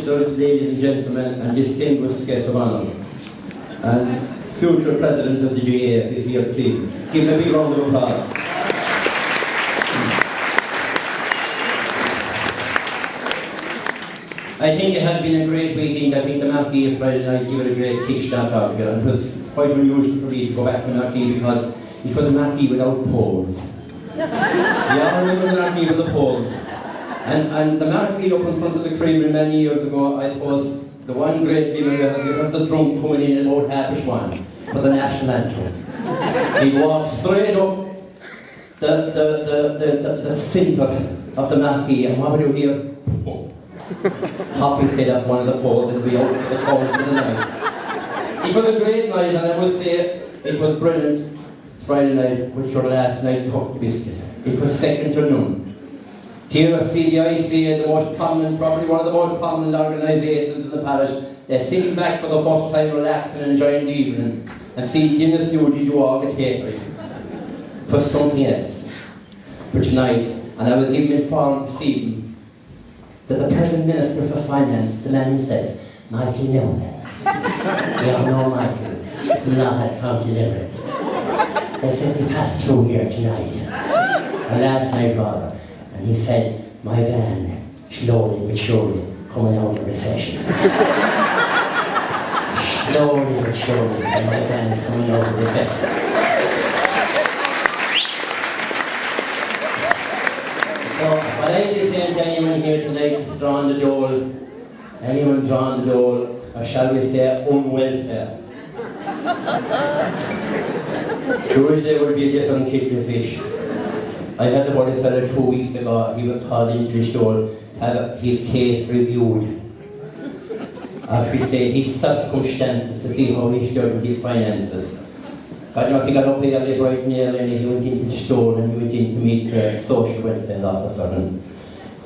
ministers, ladies and gentlemen, and distinguished guests of honour, and future president of the GAF is here this evening. Give him a big round of applause. I think it has been a great weekend. I think the Marquee of Friday night gave it a great kick that out again. It was quite unusual for me to go back to Marquee because it was a Marquee without poles. Yeah, I remember the Marquee with the poles. And the Marquee up in front of the Creamery many years ago, I suppose the one great thing we had the drum coming in about half-1 for the national anthem. He'd walk straight up the centre of the Marquee, and what would you hear? Hop his head off one of the poles and be out for the count for the night. It was a great night, and I would say it was brilliant. Friday night, which was last night, took the biscuit. It was second to none. Here at CDIC, the most prominent, probably one of the most prominent organisations in the parish, they're sitting back for the first time, relaxing and enjoying the evening, and seeing in the studio you all get hatred for something else. For tonight, and I was even informed this evening that the present Minister for Finance, the man himself, Michael Newman, we all know Michael, from Loughead, County Limerick. They said he passed through here tonight, or last night rather, and he said, Moyvane, slowly but surely, coming out of recession. Slowly but surely, Moyvane is coming out of recession. So, what I just say to anyone here tonight that's drawn the dole, anyone drawn the dole, or shall we say, unwelfare. Tuesday will be a different kettle of fish. I had about a fella 2 weeks ago, he was called into the store to have his case reviewed. After he said his circumstances to see how he stood with his finances. I don't know if he got up early, bright and early, and he went into the store and he went in to meet the social welfare officer, and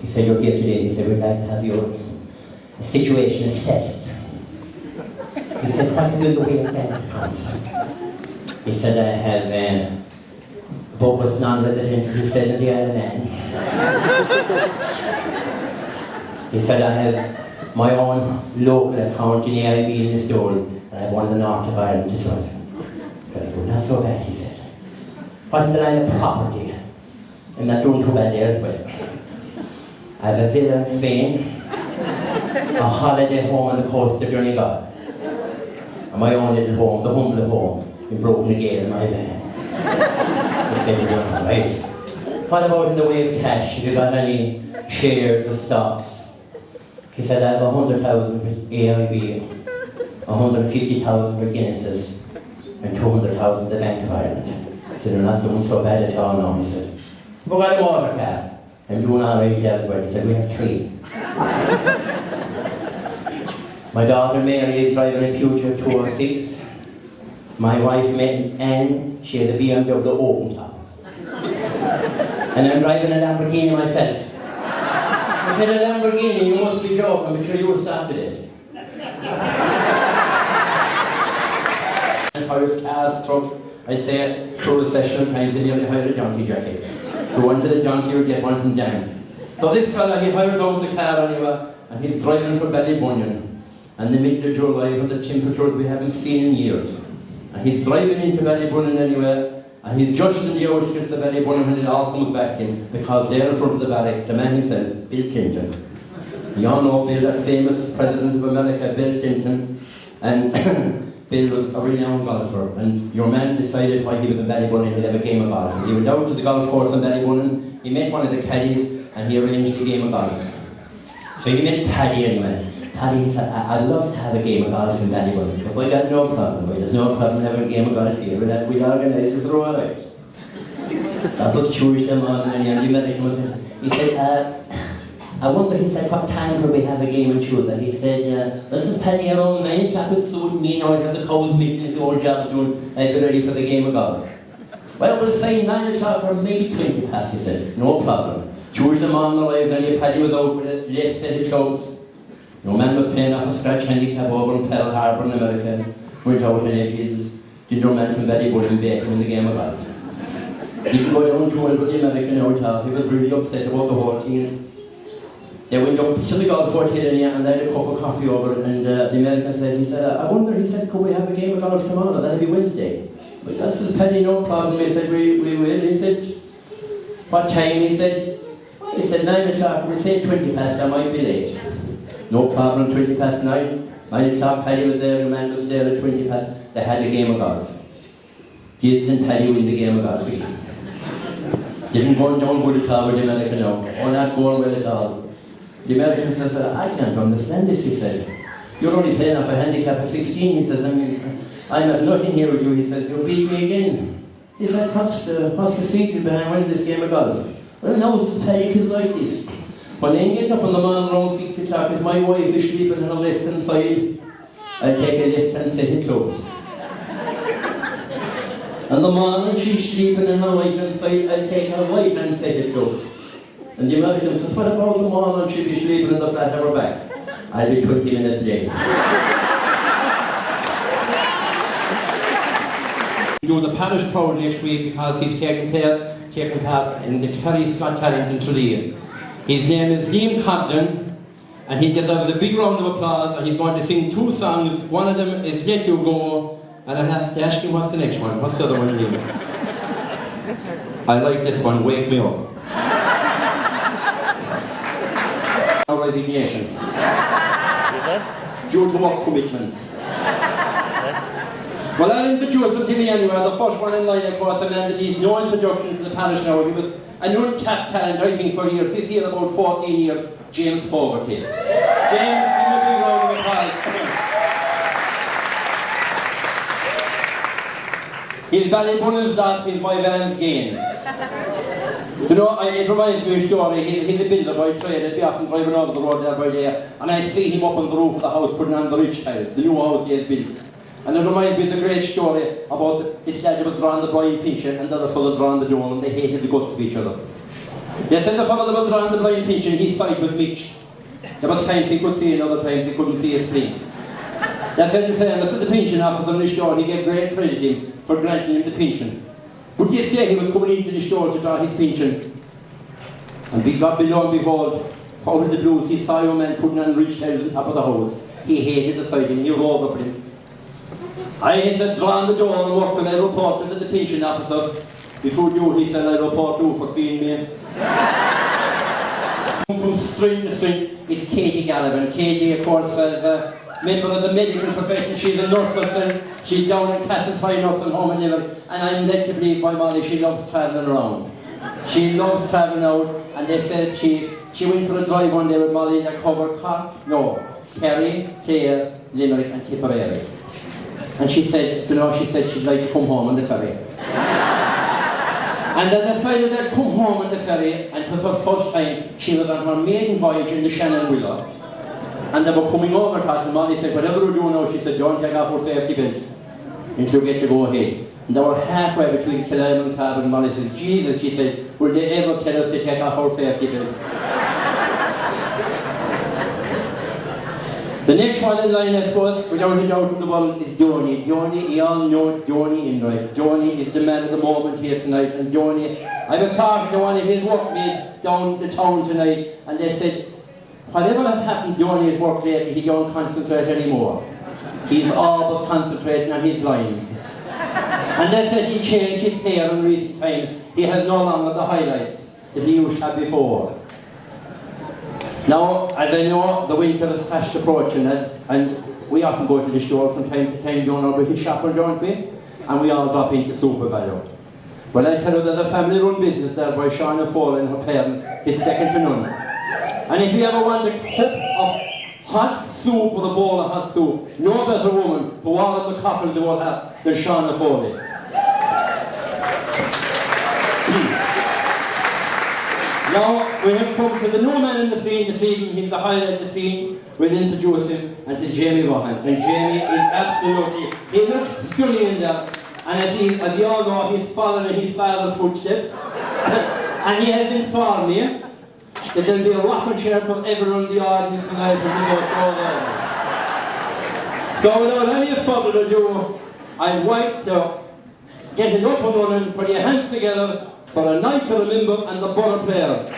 he said, you're here today. He said, we'd like to have your situation assessed. He said, what have you got in bank accounts? He said, I have bogus non-residential, he said, in the Isle of Man. He said, I have my own local account in AIB in the store, and I have one in the north of Ireland as well. Not so bad, he said. What in the line of property? I'm not doing too bad there as well. I have a villa in Spain, a holiday home on the coast of Donegal, and my own little home, the humble home, in Broken again in my van. He said, you're doing all right. What about in the way of cash? Have you got any shares or stocks? He said, I have 100,000 with AIB, 150,000 with Guinnesses, and 200,000 the Bank of Ireland. I said, they're not doing so bad at all now, he said. We've got a motor car. I'm doing all right there as well. He said, we have 3. My daughter Mary is driving a Peugeot 206. My wife Anne, she has a BMW open top. And I'm driving a Lamborghini myself. I said, a Lamborghini, you must be joking, but sure you started it. And hires cars, trucks, I say through the session times they nearly hire a donkey jockey. So one to the donkey you get one from Dan. So this fella, he hires out the car anyway, and he's driving for Ballybunion. And the middle of July, when the temperatures we haven't seen in years. And he's driving into Ballybunion anyway, and he's just in the outskirts of Ballybunion when it all comes back to him, because there in front of the barrack, the man himself, Bill Clinton. You all know Bill, that famous President of America, Bill Clinton, and Bill was a renowned golfer, and your man decided why he was in Ballybunion to have a game of golf. He went out to the golf course in Ballybunion, he met one of the caddies, and he arranged a game of golf. So he met Paddy anyway. Paddy said, I'd love to have a game of golf in Ballybunion, but we got no problem. There's no problem having a game of golf here, but we'd organise it for all right. That was Tuesday morning, and the American was in. He said, I wonder, he said, what time could we have a game on Tuesday? He said, this is Paddy around 9 o'clock would suit me, now I'd have the cows meeting, the old jobs doing, I'd be ready for the game of golf. Well, we'll say 9 o'clock or maybe 20 past, he said, no problem. Tuesday morning arrived, and Paddy was out with a left set of clothes. No man was paying off a scratch handicap over in Pearl Harbor in America. Went out and did no man from Ballybunion beat him in the game of golf. He could go down to it with the American hotel. He was really upset about the whole thing. They went up to the golf course here and they had a cup of coffee over it, and the American said, I wonder, he said, could we have a game of golf tomorrow? That'll be Wednesday. But that's the penny, no problem. He said, we will. He said, what time? He said, 9 o'clock. We said 20 past, I might be late. No problem, 20 past 9. 9 o'clock, Paddy was there, the man was there at 20 past. They had a game of golf. Didn't Paddy win the game of golf again. Didn't go down good at all with the American now. Or not going well at all. The American says, I can't understand this, he said. You're only playing off a handicap of 16, he says. I'm at nothing here with you, he says. You'll beat me again. He said, what's the secret behind winning this game of golf? Well, now it's Paddy kids like this. When I get up in the morning around 6 o'clock, if my wife is sleeping on her left hand side, I'll take a left hand set of clothes. In the morning she's sleeping on her right hand side, I'll take her right hand set of clothes. And the American says, what about the morning she'll be sleeping in the flat of her back? I'll be 20 minutes late. Do the parish proud next week because he's taking part in the Kerry's Got Talent in Tralee. His name is Liam Cobden, and he deserves a big round of applause, and he's going to sing 2 songs. One of them is Let You Go, and I have to ask him what's the next one. What's the other one, Liam? I like this one, Wake Me Up. Resignation. Due to work commitments. Well, I'll introduce him to me anyway. The first one in line, of course, a man that needs no introduction to the parish now. He was an untapped talent, I think, for years. He's here about 14 years. James Fogarty. James, give him a big round of applause. Come on. He's Ballybunnel's loss, he's Moyvane's gain. You know, it reminds me of a story. He's a builder by trade. I'd be often driving over the road there by there, and I see him up on the roof of the house putting on the ridge tiles, the new house he had built. And it reminds me of the great story about his dad was drawing the blind pincher and the other fellow drawing the dome, and they hated the guts of each other. They said the fellow that was drawing the blind pincher, his sight was mixed. There was times he could see and other times he couldn't see his splint. That's what they said the pension officer in the store, he gave great credit to him for granting him the pension. But this day he was coming into the store to draw his pension. And we got below and behold, out of the blues, he saw a man putting on ridge tiles on top of the house. He hated the sight of him, he rolled up at him. I had drawn the door and walked, and I reported to the pension officer. Before you, he said, I report you for seeing me. From string to string is Katie Gallivan. Katie, of course, is a member of the medical profession. She's a nurse herself. She's down in Castletroy Nursing Home in Limerick. And I'm led to believe by Molly she loves travelling around. She loves travelling out, and they said she went for a drive one day with Molly that covered Kerry, Clare, Limerick and Tipperary. And she said, she'd like to come home on the ferry. And they decided they'd come home on the ferry, and for the first time, she was on her maiden voyage in the Shannon Willow. And they were coming over to us, and Molly said, whatever we do now, she said, don't take off our safety belt until we get to go ahead. And they were halfway between Killelm and Carb, and Molly said, Jesus, she said, will they ever tell us to take off our safety belts? The next one in line, I suppose, without a doubt in the world, is Joni. Joni, you all know Joni Inright. Joni is the man of the moment here tonight, and Joni, I was talking to one of his workmates down the town tonight, and they said, whatever has happened to Joni at work lately, he don't concentrate anymore. He's always concentrating on his lines. And they said he changed his hair in recent times. He has no longer the highlights that he used to have before. Now, as I know, the winter is fast approaching, and we often go to the store from time to time, doing our British shopper, don't we? And we all drop into Super Value. Well, I tell you, there's a family-run business there by Shauna Fowler and her parents. It's second to none. And if you ever want a cup of hot soup or a bowl of hot soup, no better woman to warm up the coffins you will have than Shauna Fowler. Now, we have come to the new man in the scene this evening. He's the highlight of the scene. We'll introduce him, and it's Jamie Vaughan. And Jamie is absolutely, he looks scully in there. And as you all know, he's following in his father's footsteps. And he has informed me that there'll be a rocking chair for everyone in the audience tonight when we go show there. So without any further ado, I'd like to get it up and running, put your hands together for a night to remember and the borough players.